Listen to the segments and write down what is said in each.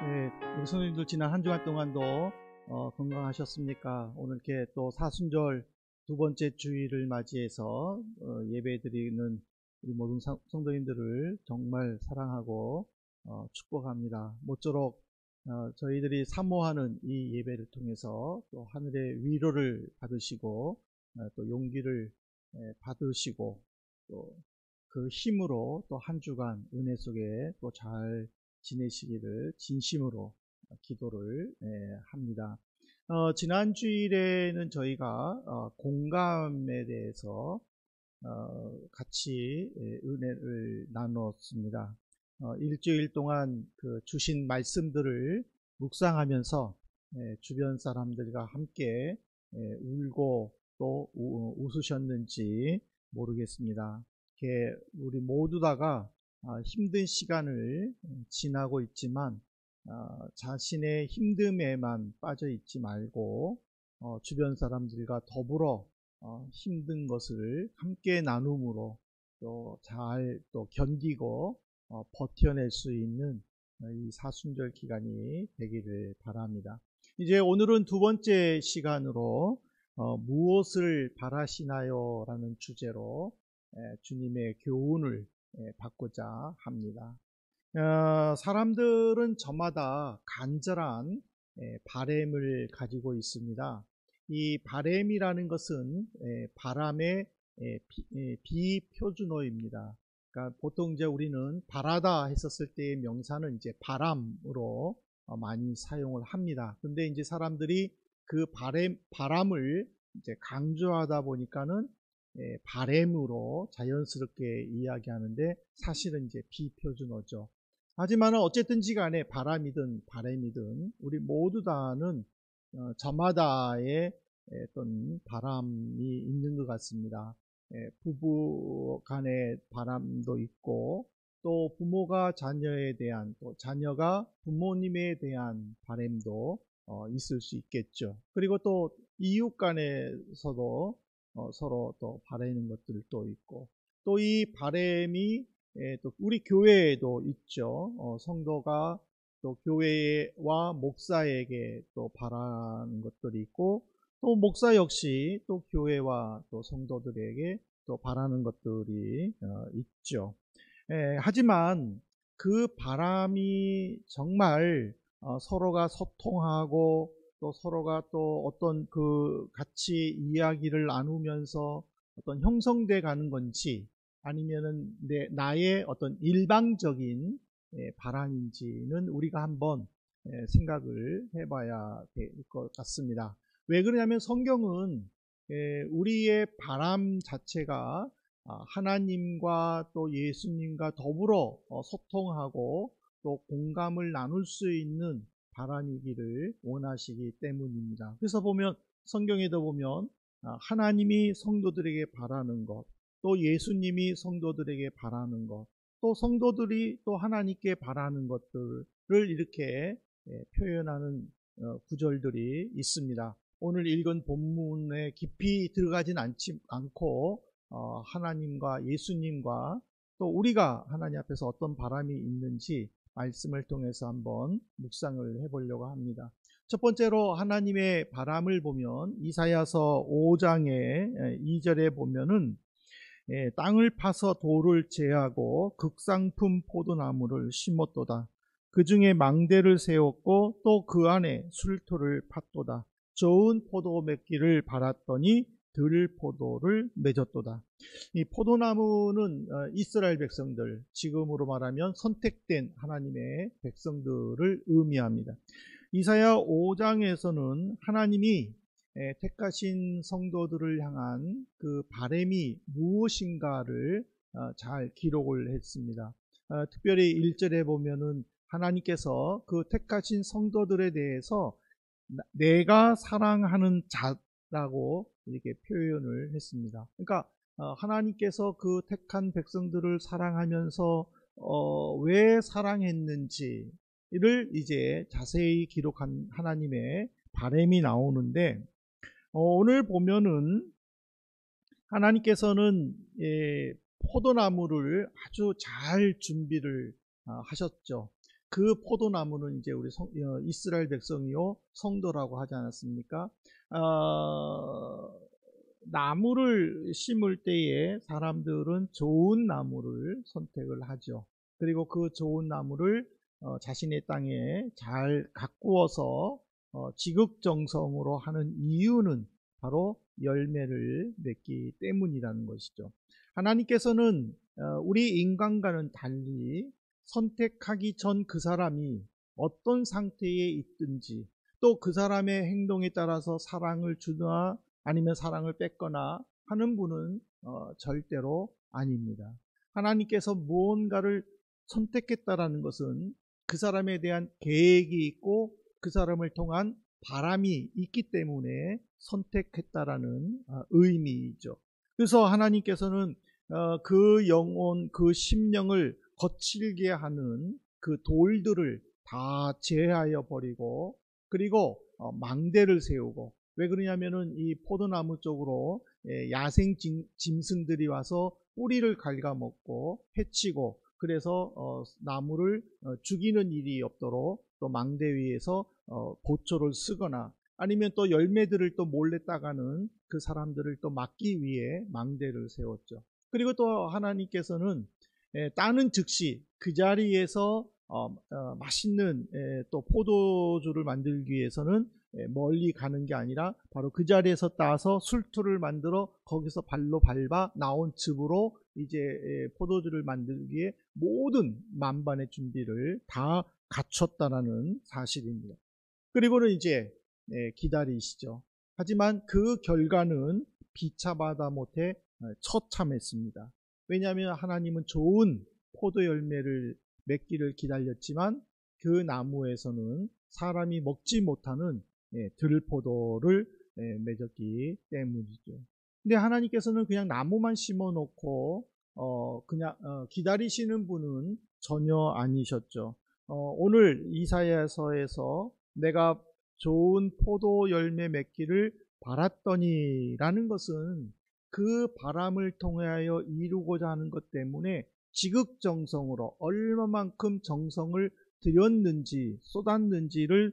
네, 우리 성도님들 지난 한 주간 동안도 건강하셨습니까? 오늘 이렇게 또 사순절 두 번째 주일을 맞이해서 예배드리는 우리 모든 성도님들을 정말 사랑하고 축복합니다. 모쪼록 저희들이 사모하는 이 예배를 통해서 또 하늘의 위로를 받으시고 또 용기를 받으시고 또 그 힘으로 또 한 주간 은혜 속에 또 잘 지내시기를 진심으로 기도를 합니다. 지난 주일에는 저희가 공감에 대해서 같이 은혜를 나눴습니다. 일주일 동안 그 주신 말씀들을 묵상하면서 주변 사람들과 함께 울고 또 웃으셨는지 모르겠습니다. 이렇게 우리 모두 다가 힘든 시간을 지나고 있지만 자신의 힘듦에만 빠져 있지 말고 주변 사람들과 더불어 힘든 것을 함께 나눔으로 또 잘 또 견디고 버텨낼 수 있는 이 사순절 기간이 되기를 바랍니다. 이제 오늘은 두 번째 시간으로 무엇을 바라시나요? 라는 주제로 주님의 교훈을 받고자 합니다. 사람들은 저마다 간절한 바램을 가지고 있습니다. 이 바램이라는 것은 바람의 비표준어입니다. 그러니까 보통 이제 우리는 바라다 했었을 때의 명사는 이제 바람으로 많이 사용을 합니다. 근데 이제 사람들이 그 바람을 이제 강조하다 보니까는 바램으로 자연스럽게 이야기하는데 사실은 이제 비표준어죠. 하지만 어쨌든지 간에 바람이든 바램이든 우리 모두 다는 저마다의 어떤 바람이 있는 것 같습니다. 부부 간의 바람도 있고 또 부모가 자녀에 대한 또 자녀가 부모님에 대한 바람도 있을 수 있겠죠. 그리고 또 이웃 간에서도 서로 또 바라는 것들도 있고 또 이 바람이 또 우리 교회에도 있죠. 성도가 또 교회와 목사에게 또 바라는 것들이 있고 또 목사 역시 또 교회와 또 성도들에게 또 바라는 것들이 있죠. 하지만 그 바람이 정말 서로가 소통하고 또 서로가 또 어떤 그 같이 이야기를 나누면서 어떤 형성돼 가는 건지 아니면은 나의 어떤 일방적인 바람인지는 우리가 한번 생각을 해봐야 될 것 같습니다. 왜 그러냐면 성경은 우리의 바람 자체가 하나님과 또 예수님과 더불어 소통하고 또 공감을 나눌 수 있는 바람이기를 원하시기 때문입니다. 그래서 보면 성경에도 보면 하나님이 성도들에게 바라는 것, 또 예수님이 성도들에게 바라는 것, 또 성도들이 또 하나님께 바라는 것들을 이렇게 표현하는 구절들이 있습니다. 오늘 읽은 본문에 깊이 들어가진 않고 하나님과 예수님과 또 우리가 하나님 앞에서 어떤 바람이 있는지 말씀을 통해서 한번 묵상을 해보려고 합니다. 첫 번째로 하나님의 바람을 보면 이사야서 5장의 2절에 보면은 땅을 파서 돌을 제하고 극상품 포도나무를 심었도다. 그 중에 망대를 세웠고 또 그 안에 술토를 팠도다. 좋은 포도 맺기를 바랐더니 들포도를 맺었도다. 이 포도나무는 이스라엘 백성들, 지금으로 말하면 선택된 하나님의 백성들을 의미합니다. 이사야 5장에서는 하나님이 택하신 성도들을 향한 그 바람이 무엇인가를 잘 기록을 했습니다. 특별히 1절에 보면은 하나님께서 그 택하신 성도들에 대해서 내가 사랑하는 자라고 이렇게 표현을 했습니다. 그러니까 하나님께서 그 택한 백성들을 사랑하면서 왜 사랑했는지를 이제 자세히 기록한 하나님의 바람이 나오는데 오늘 보면은 하나님께서는 포도나무를 아주 잘 준비를 하셨죠. 그 포도나무는 이제 우리 이스라엘 백성이요 성도라고 하지 않았습니까? 나무를 심을 때에 사람들은 좋은 나무를 선택을 하죠. 그리고 그 좋은 나무를 자신의 땅에 잘 가꾸어서 지극정성으로 하는 이유는 바로 열매를 맺기 때문이라는 것이죠. 하나님께서는 우리 인간과는 달리 선택하기 전 그 사람이 어떤 상태에 있든지 또 그 사람의 행동에 따라서 사랑을 주거나 아니면 사랑을 뺏거나 하는 분은 절대로 아닙니다. 하나님께서 무언가를 선택했다라는 것은 그 사람에 대한 계획이 있고 그 사람을 통한 바람이 있기 때문에 선택했다라는 의미이죠. 그래서 하나님께서는 그 영혼, 그 심령을 거칠게 하는 그 돌들을 다 제하여 버리고 그리고 망대를 세우고 왜 그러냐면은 이 포도나무 쪽으로 야생 짐승들이 와서 뿌리를 갉아먹고 해치고 그래서 나무를 죽이는 일이 없도록 또 망대 위에서 보초를 쓰거나 아니면 또 열매들을 또 몰래 따가는 그 사람들을 또 막기 위해 망대를 세웠죠. 그리고 또 하나님께서는 따는 즉시 그 자리에서 맛있는 또 포도주를 만들기 위해서는 멀리 가는 게 아니라 바로 그 자리에서 따서 술투를 만들어 거기서 발로 밟아 나온 즙으로 이제 포도주를 만들기에 모든 만반의 준비를 다 갖췄다라는 사실입니다. 그리고는 이제 기다리시죠. 하지만 그 결과는 비참하다 못해 처참했습니다. 왜냐하면 하나님은 좋은 포도 열매를 맺기를 기다렸지만 그 나무에서는 사람이 먹지 못하는 들포도를 맺었기 때문이죠. 근데 하나님께서는 그냥 나무만 심어 놓고 그냥 기다리시는 분은 전혀 아니셨죠. 오늘 이사야서에서 내가 좋은 포도 열매 맺기를 바랐더니라는 것은 그 바람을 통하여 이루고자 하는 것 때문에 지극정성으로 얼마만큼 정성을 들였는지 쏟았는지를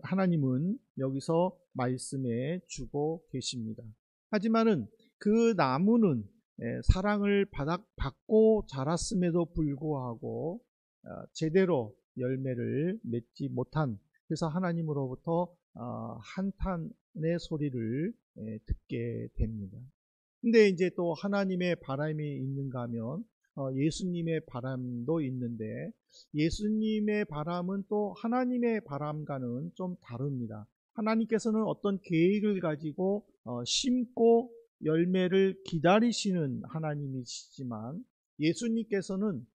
하나님은 여기서 말씀해 주고 계십니다. 하지만은 그 나무는 사랑을 받고 자랐음에도 불구하고 제대로 열매를 맺지 못한 그래서 하나님으로부터 한탄의 소리를 듣게 됩니다. 근데 이제 또 하나님의 바람이 있는가 하면 예수님의 바람도 있는데 예수님의 바람은 또 하나님의 바람과는 좀 다릅니다. 하나님께서는 어떤 계획을 가지고 심고 열매를 기다리시는 하나님이시지만 예수님께서는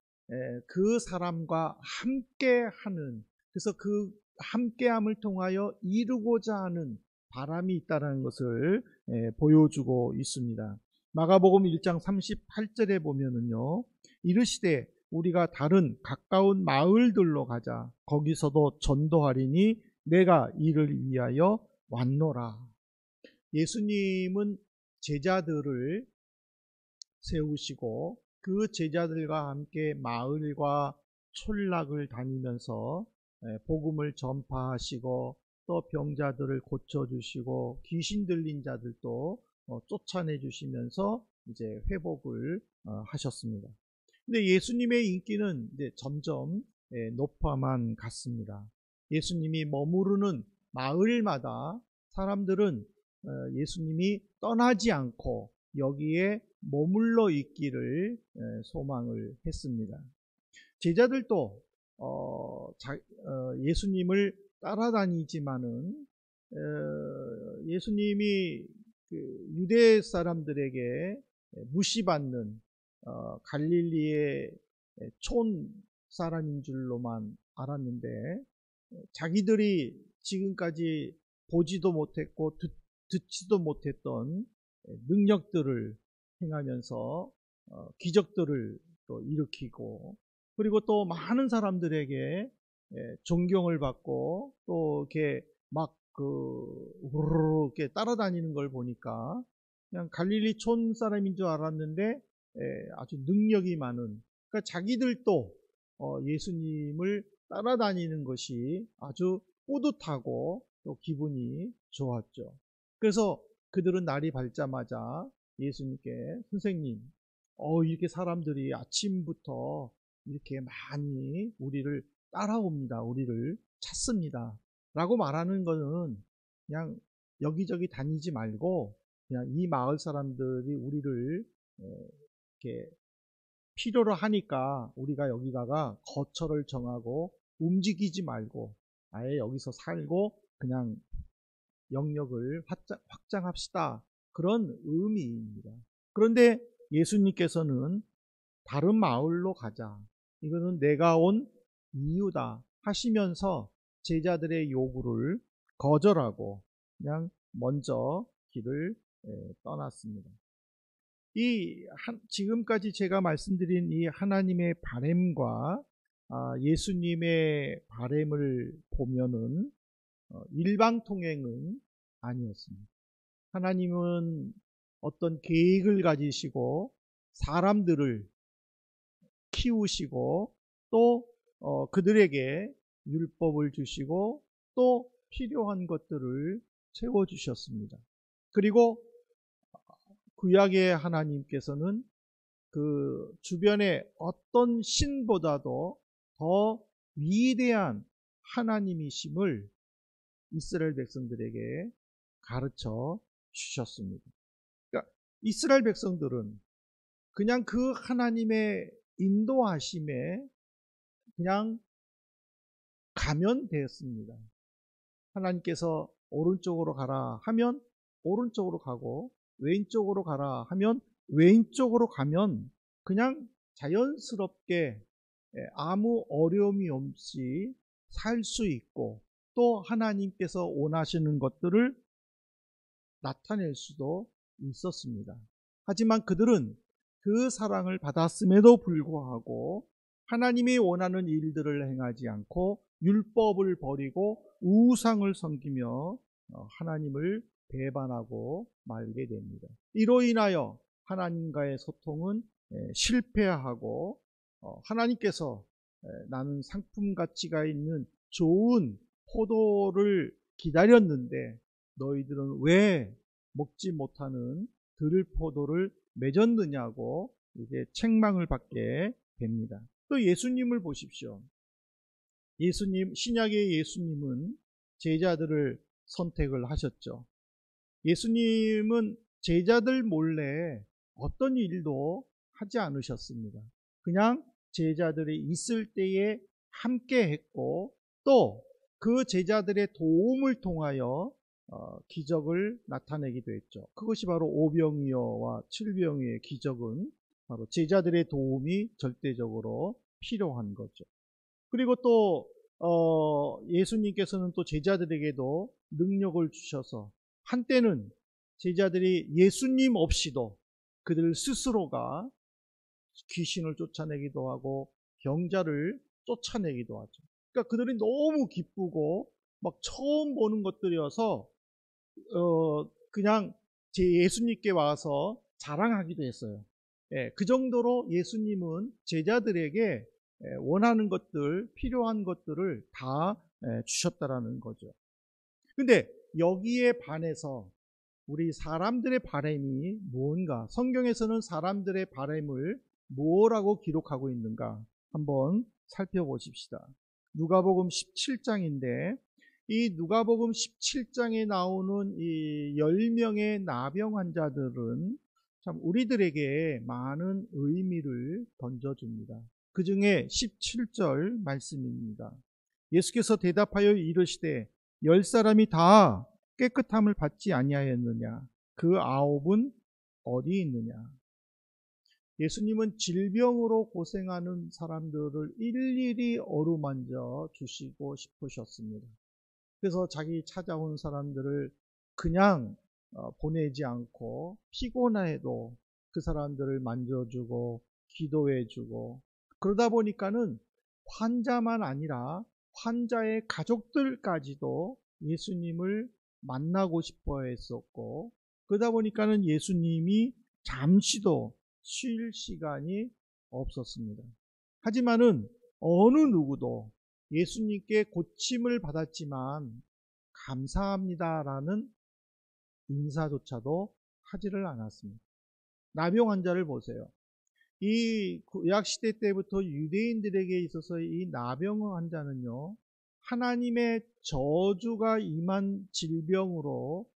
그 사람과 함께하는 그래서 그 함께함을 통하여 이루고자 하는 바람이 있다는 것을 보여주고 있습니다. 마가복음 1장 38절에 보면은요. 이르시되 우리가 다른 가까운 마을들로 가자. 거기서도 전도하리니 내가 이를 위하여 왔노라. 예수님은 제자들을 세우시고 그 제자들과 함께 마을과 촌락을 다니면서 복음을 전파하시고 또 병자들을 고쳐주시고 귀신 들린 자들도 쫓아내 주시면서 이제 회복을 하셨습니다. 근데 예수님의 인기는 이제 점점 높아만 갔습니다. 예수님이 머무르는 마을마다 사람들은 예수님이 떠나지 않고 여기에 머물러 있기를 소망을 했습니다. 제자들도 예수님을 따라다니지만은 예수님이 그 유대 사람들에게 무시받는 갈릴리의 촌 사람인 줄로만 알았는데 자기들이 지금까지 보지도 못했고 듣지도 못했던 능력들을 행하면서 기적들을 또 일으키고 그리고 또 많은 사람들에게 존경을 받고 또 이렇게 막 우르르 이렇게 따라다니는 걸 보니까 그냥 갈릴리 촌 사람인 줄 알았는데 아주 능력이 많은 그러니까 자기들도 예수님을 따라다니는 것이 아주 뿌듯하고 또 기분이 좋았죠. 그래서 그들은 날이 밝자마자 예수님께 선생님, 이렇게 사람들이 아침부터 이렇게 많이 우리를 따라옵니다. 우리를 찾습니다. 라고 말하는 것은 그냥 여기저기 다니지 말고 그냥 이 마을 사람들이 우리를 이렇게 필요로 하니까 우리가 여기다가 거처를 정하고 움직이지 말고 아예 여기서 살고 그냥 영역을 확장합시다. 그런 의미입니다. 그런데 예수님께서는 다른 마을로 가자. 이거는 내가 온 이유다 하시면서 제자들의 요구를 거절하고 그냥 먼저 길을 떠났습니다. 지금까지 제가 말씀드린 이 하나님의 바램과 예수님의 바램을 보면은 일방통행은 아니었습니다. 하나님은 어떤 계획을 가지시고 사람들을 키우시고 또 그들에게 율법을 주시고 또 필요한 것들을 채워주셨습니다. 그리고 구약의 하나님께서는 그 주변의 어떤 신보다도 더 위대한 하나님이심을 이스라엘 백성들에게 가르쳐 주셨습니다. 그러니까 이스라엘 백성들은 그냥 그 하나님의 인도하심에 그냥 가면 되었습니다. 하나님께서 오른쪽으로 가라 하면 오른쪽으로 가고 왼쪽으로 가라 하면 왼쪽으로 가면 그냥 자연스럽게 아무 어려움이 없이 살 수 있고 또 하나님께서 원하시는 것들을 나타낼 수도 있었습니다. 하지만 그들은 그 사랑을 받았음에도 불구하고 하나님이 원하는 일들을 행하지 않고 율법을 버리고 우상을 섬기며 하나님을 배반하고 말게 됩니다. 이로 인하여 하나님과의 소통은 실패하고 하나님께서 나는 상품 가치가 있는 좋은 포도를 기다렸는데 너희들은 왜 먹지 못하는 들포도를 맺었느냐고 이제 책망을 받게 됩니다. 또 예수님을 보십시오. 신약의 예수님은 제자들을 선택을 하셨죠. 예수님은 제자들 몰래 어떤 일도 하지 않으셨습니다. 그냥 제자들이 있을 때에 함께 했고 또 그 제자들의 도움을 통하여 기적을 나타내기도 했죠. 그것이 바로 오병이어와 칠병이어의 기적은 바로 제자들의 도움이 절대적으로 필요한 거죠. 그리고 또 예수님께서는 또 제자들에게도 능력을 주셔서 한때는 제자들이 예수님 없이도 그들 스스로가 귀신을 쫓아내기도 하고 병자를 쫓아내기도 하죠. 그러니까 그들이 너무 기쁘고 막 처음 보는 것들이어서 그냥 예수님께 와서 자랑하기도 했어요. 그 정도로 예수님은 제자들에게 원하는 것들, 필요한 것들을 다 주셨다라는 거죠. 근데 여기에 반해서 우리 사람들의 바램이 뭔가, 성경에서는 사람들의 바램을 뭐라고 기록하고 있는가 한번 살펴보십시다. 누가복음 17장인데 이 누가복음 17장에 나오는 이 10명의 나병 환자들은 참 우리들에게 많은 의미를 던져줍니다. 그 중에 17절 말씀입니다. 예수께서 대답하여 이르시되 10사람이 다 깨끗함을 받지 아니하였느냐? 그 9은 어디 있느냐? 예수님은 질병으로 고생하는 사람들을 일일이 어루만져 주시고 싶으셨습니다. 그래서 자기 찾아온 사람들을 그냥 보내지 않고 피곤해도 그 사람들을 만져주고 기도해주고 그러다 보니까는 환자만 아니라 환자의 가족들까지도 예수님을 만나고 싶어 했었고 그러다 보니까는 예수님이 잠시도 쉴 시간이 없었습니다. 하지만은 어느 누구도 예수님께 고침을 받았지만 감사합니다라는 인사조차도 하지를 않았습니다. 나병 환자를 보세요. 이 구약시대 때부터 유대인들에게 있어서 이 나병 환자는요, 하나님의 저주가 임한 질병으로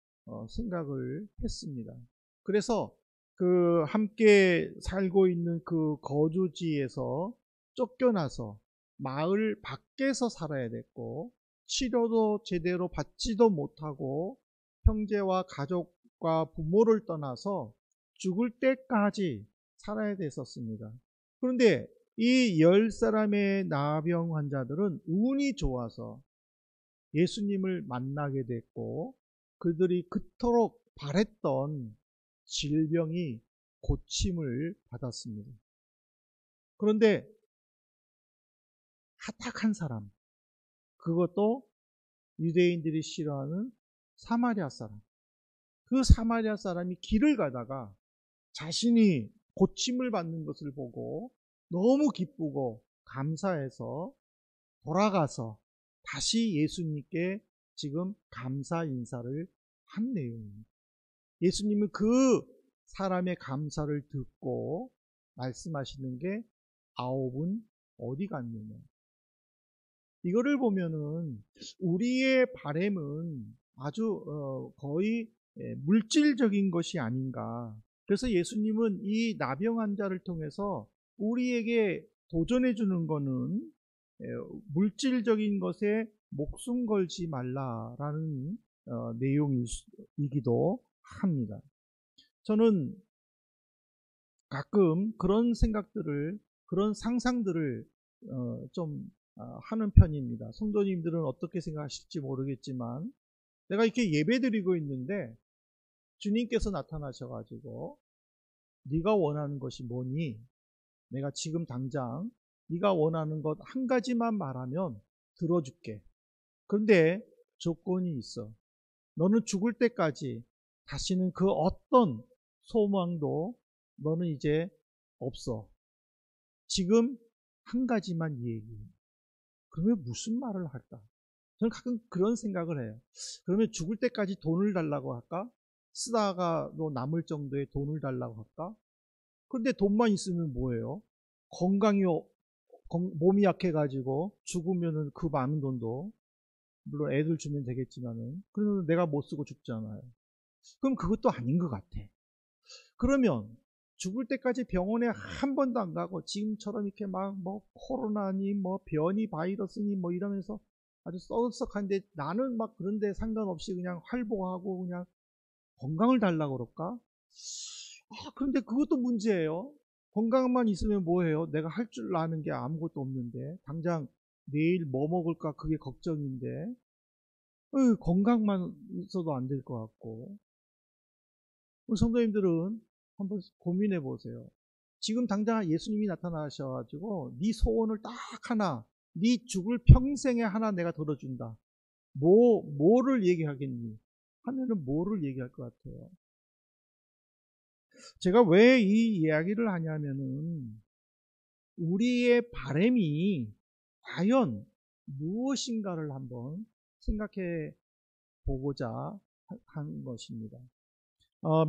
생각을 했습니다. 그래서 그 함께 살고 있는 그 거주지에서 쫓겨나서 마을 밖에서 살아야 됐고, 치료도 제대로 받지도 못하고 형제와 가족과 부모를 떠나서 죽을 때까지 살아야 됐었습니다. 그런데 이 10사람의 나병 환자들은 운이 좋아서 예수님을 만나게 됐고, 그들이 그토록 바랬던 질병이 고침을 받았습니다. 그런데 하탁한 사람, 그것도 유대인들이 싫어하는 사마리아 사람, 그 사마리아 사람이 길을 가다가 자신이 고침을 받는 것을 보고 너무 기쁘고 감사해서 돌아가서 다시 예수님께 지금 감사 인사를 한 내용입니다. 예수님은 그 사람의 감사를 듣고 말씀하시는 게 아홉은 어디 갔느냐. 이거를 보면은 우리의 바램은 아주 거의 물질적인 것이 아닌가. 그래서 예수님은 이 나병 환자를 통해서 우리에게 도전해 주는 거는 물질적인 것에 목숨 걸지 말라라는 내용이기도 합니다. 저는 가끔 그런 생각들을, 그런 상상들을 좀 하는 편입니다. 성도님들은 어떻게 생각하실지 모르겠지만, 내가 이렇게 예배드리고 있는데 주님께서 나타나셔가지고 네가 원하는 것이 뭐니? 내가 지금 당장 네가 원하는 것 한 가지만 말하면 들어줄게. 그런데 조건이 있어. 너는 죽을 때까지 다시는 그 어떤 소망도 너는 이제 없어. 지금 한 가지만 얘기해. 그러면 무슨 말을 할까? 저는 가끔 그런 생각을 해요. 그러면 죽을 때까지 돈을 달라고 할까? 쓰다가 또 남을 정도의 돈을 달라고 할까? 근데 돈만 있으면 뭐예요? 건강이, 몸이 약해가지고 죽으면은 그 많은 돈도, 물론 애들 주면 되겠지만은, 그러면 내가 못 쓰고 죽잖아요. 그럼 그것도 아닌 것 같아. 그러면 죽을 때까지 병원에 한 번도 안 가고 지금처럼 이렇게 막 뭐 코로나니 뭐 변이 바이러스니 뭐 이러면서 아주 썩썩한데 나는 막 그런데 상관없이 그냥 활보하고 그냥 건강을 달라고 그럴까? 그런데 그것도 문제예요. 건강만 있으면 뭐해요? 내가 할 줄 아는 게 아무것도 없는데 당장 내일 뭐 먹을까 그게 걱정인데 건강만 있어도 안 될 것 같고. 우리 성도님들은 한번 고민해 보세요. 지금 당장 예수님이 나타나셔가지고 네 소원을 딱 하나, 네 죽을 평생에 하나 내가 들어준다. 뭐를 얘기하겠니? 하면은 뭐를 얘기할 것 같아요? 제가 왜 이 이야기를 하냐면은 우리의 바람이 과연 무엇인가를 한번 생각해 보고자 한 것입니다.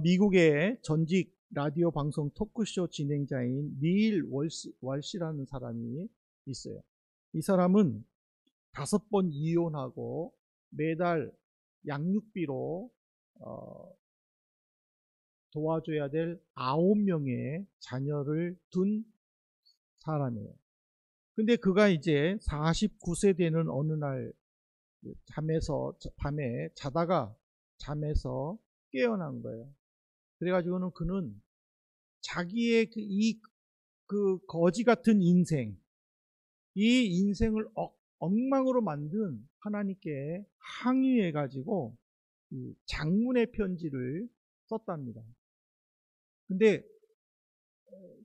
미국의 전직 라디오 방송 토크쇼 진행자인 닐 월시라는 사람이 있어요. 이 사람은 5번 이혼하고 매달 양육비로 도와줘야 될 9명의 자녀를 둔 사람이에요. 근데 그가 이제 49세 되는 어느 날 밤에 자다가 잠에서 깨어난 거예요. 그래가지고는 그는 자기의 그 거지 같은 인생, 이 인생을 엉망으로 만든 하나님께 항의해가지고 장문의 편지를 썼답니다. 근데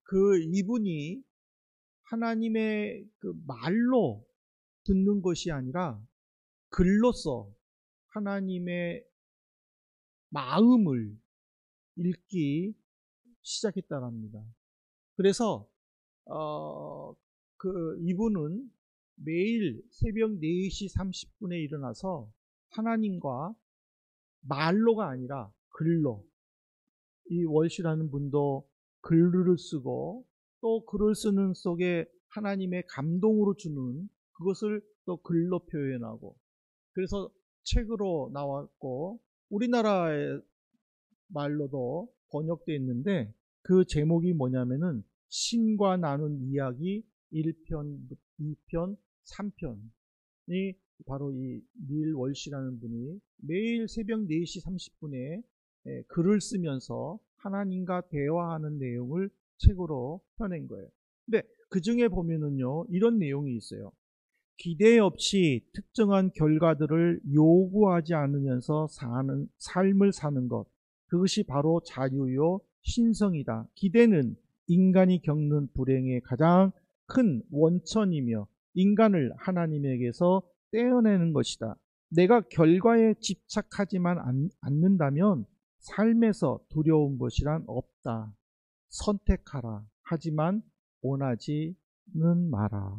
그 이분이 하나님의 그 말로 듣는 것이 아니라 글로써 하나님의 마음을 읽기 시작했다랍니다. 그래서 그 이분은 매일 새벽 4시 30분에 일어나서 하나님과 말로가 아니라 글로, 이 월시라는 분도 글을 쓰고 또 글을 쓰는 속에 하나님의 감동으로 주는 그것을 또 글로 표현하고, 그래서 책으로 나왔고 우리나라의 말로도 번역되어 있는데, 그 제목이 뭐냐면은 신과 나눈 이야기 1편, 2편, 3편이 바로 이 닐 월시라는 분이 매일 새벽 4시 30분에 글을 쓰면서 하나님과 대화하는 내용을 책으로 펴낸 거예요. 근데 그 중에 보면은요, 이런 내용이 있어요. 기대 없이 특정한 결과들을 요구하지 않으면서 사는 삶을 사는 것, 그것이 바로 자유요 신성이다. 기대는 인간이 겪는 불행의 가장 큰 원천이며 인간을 하나님에게서 떼어내는 것이다. 내가 결과에 집착하지만 않는다면 삶에서 두려운 것이란 없다. 선택하라. 하지만 원하지는 마라.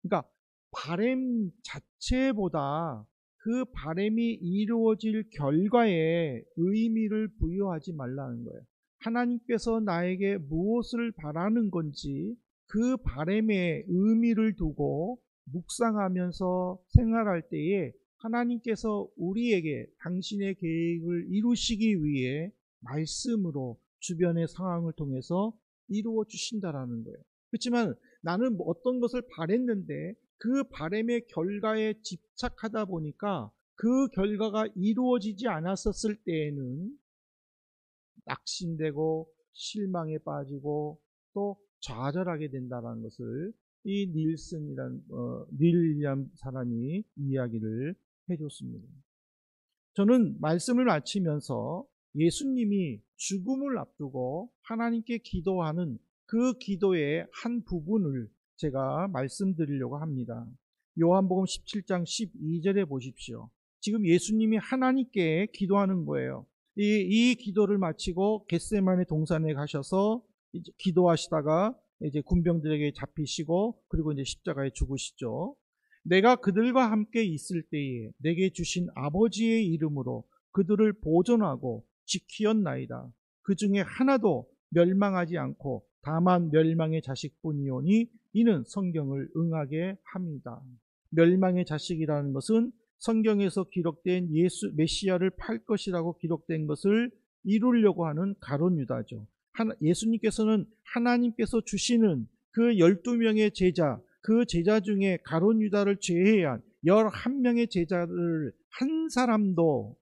그러니까 바램 자체보다 그 바램이 이루어질 결과에 의미를 부여하지 말라는 거예요. 하나님께서 나에게 무엇을 바라는 건지 그 바램에 의미를 두고 묵상하면서 생활할 때에 하나님께서 우리에게 당신의 계획을 이루시기 위해 말씀으로 주변의 상황을 통해서 이루어 주신다라는 거예요. 그렇지만 나는 어떤 것을 바랬는데 그 바람의 결과에 집착하다 보니까 그 결과가 이루어지지 않았었을 때에는 낙심되고 실망에 빠지고 또 좌절하게 된다는 것을 이 닐리암 사람이 이야기를 해줬습니다. 저는 말씀을 마치면서 예수님이 죽음을 앞두고 하나님께 기도하는 그 기도의 한 부분을 제가 말씀드리려고 합니다. 요한복음 17장 12절에 보십시오. 지금 예수님이 하나님께 기도하는 거예요. 이 기도를 마치고 겟세마네 동산에 가셔서 이제 기도하시다가 이제 군병들에게 잡히시고 그리고 이제 십자가에 죽으시죠. 내가 그들과 함께 있을 때에 내게 주신 아버지의 이름으로 그들을 보존하고 지키었나이다. 그 중에 하나도 멸망하지 않고 다만 멸망의 자식뿐이오니 이는 성경을 응하게 합니다. 멸망의 자식이라는 것은 성경에서 기록된 예수 메시아를 팔 것이라고 기록된 것을 이루려고 하는 가룟 유다죠. 예수님께서는 하나님께서 주시는 그 12명의 제자, 그 제자 중에 가룟 유다를 제외한 11명의 제자를 한 사람도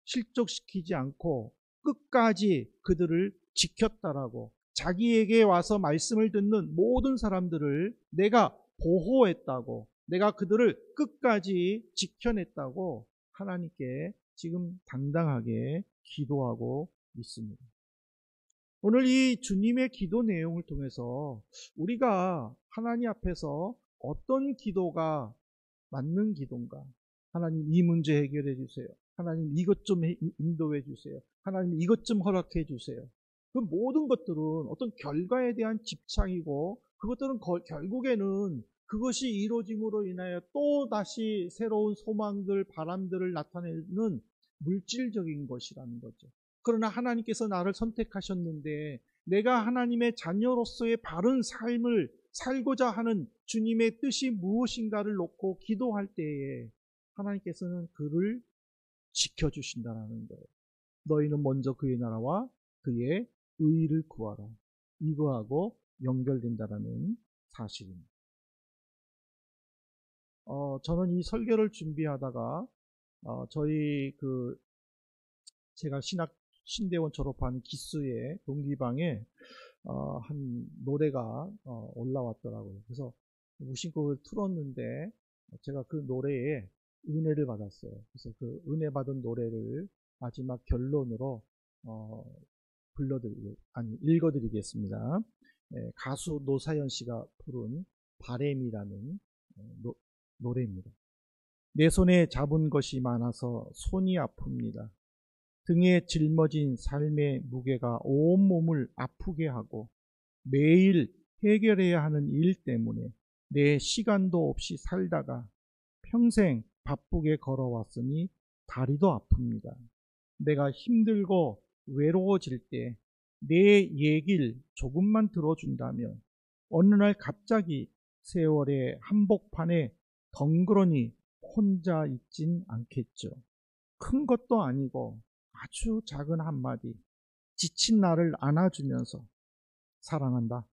실족시키지 않고 끝까지 그들을 지켰다라고, 자기에게 와서 말씀을 듣는 모든 사람들을 내가 보호했다고, 내가 그들을 끝까지 지켜냈다고 하나님께 지금 당당하게 기도하고 있습니다. 오늘 이 주님의 기도 내용을 통해서 우리가 하나님 앞에서 어떤 기도가 맞는 기도인가? 하나님 이 문제 해결해 주세요. 하나님 이것 좀 인도해 주세요. 하나님 이것 좀 허락해 주세요. 그 모든 것들은 어떤 결과에 대한 집착이고, 그것들은 결국에는 그것이 이루어짐으로 인하여 또 다시 새로운 소망들, 바람들을 나타내는 물질적인 것이라는 거죠. 그러나 하나님께서 나를 선택하셨는데 내가 하나님의 자녀로서의 바른 삶을 살고자 하는 주님의 뜻이 무엇인가를 놓고 기도할 때에 하나님께서는 그를 지켜주신다는 거예요. 너희는 먼저 그의 나라와 그의 의를 구하라. 이거하고 연결된다는 사실입니다. 저는 이 설교를 준비하다가 저희 제가 신대원 졸업한 기수의 동기방에 한 노래가 올라왔더라고요. 그래서 무심코 틀었는데 제가 그 노래에 은혜를 받았어요. 그래서 그 은혜 받은 노래를 마지막 결론으로 읽어드리겠습니다. 가수 노사연 씨가 부른 바램이라는 노래입니다. 내 손에 잡은 것이 많아서 손이 아픕니다. 등에 짊어진 삶의 무게가 온몸을 아프게 하고 매일 해결해야 하는 일 때문에 내 시간도 없이 살다가 평생 바쁘게 걸어왔으니 다리도 아픕니다. 내가 힘들고 외로워질 때 내 얘기를 조금만 들어준다면 어느 날 갑자기 세월의 한복판에 덩그러니 혼자 있진 않겠죠. 큰 것도 아니고 아주 작은 한마디, 지친 나를 안아주면서 사랑한다,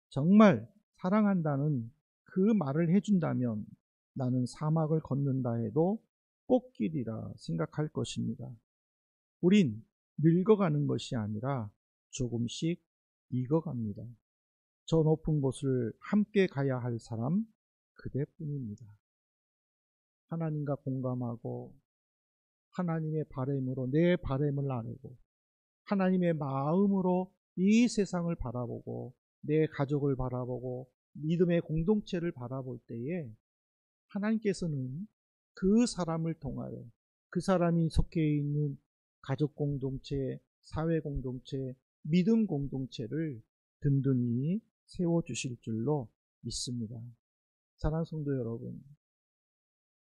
정말 사랑한다는 그 말을 해준다면 나는 사막을 걷는다 해도 꽃길이라 생각할 것입니다. 우린 늙어가는 것이 아니라 조금씩 익어갑니다. 저 높은 곳을 함께 가야 할 사람 그대뿐입니다. 하나님과 공감하고 하나님의 바람으로 내 바람을 나누고 하나님의 마음으로 이 세상을 바라보고 내 가족을 바라보고 믿음의 공동체를 바라볼 때에 하나님께서는 그 사람을 통하여 그 사람이 속해 있는 가족 공동체, 사회 공동체, 믿음 공동체를 든든히 세워주실 줄로 믿습니다. 사랑하는 성도 여러분,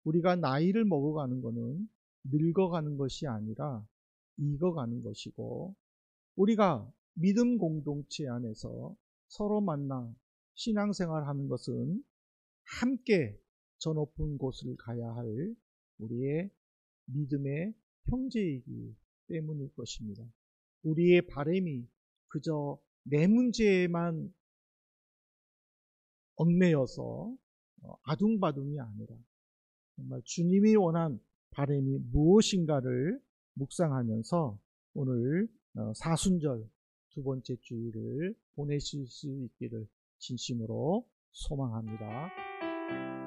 우리가 나이를 먹어가는 것은 늙어가는 것이 아니라 익어가는 것이고, 우리가 믿음 공동체 안에서 서로 만나 신앙생활 하는 것은 함께 저 높은 곳을 가야 할 우리의 믿음의 형제이기 때문일 것입니다. 우리의 바람이 그저 내 문제에만 얽매여서 아둥바둥이 아니라 정말 주님이 원한 바람이 무엇인가를 묵상하면서 오늘 사순절 두 번째 주일을 보내실 수 있기를 진심으로 소망합니다.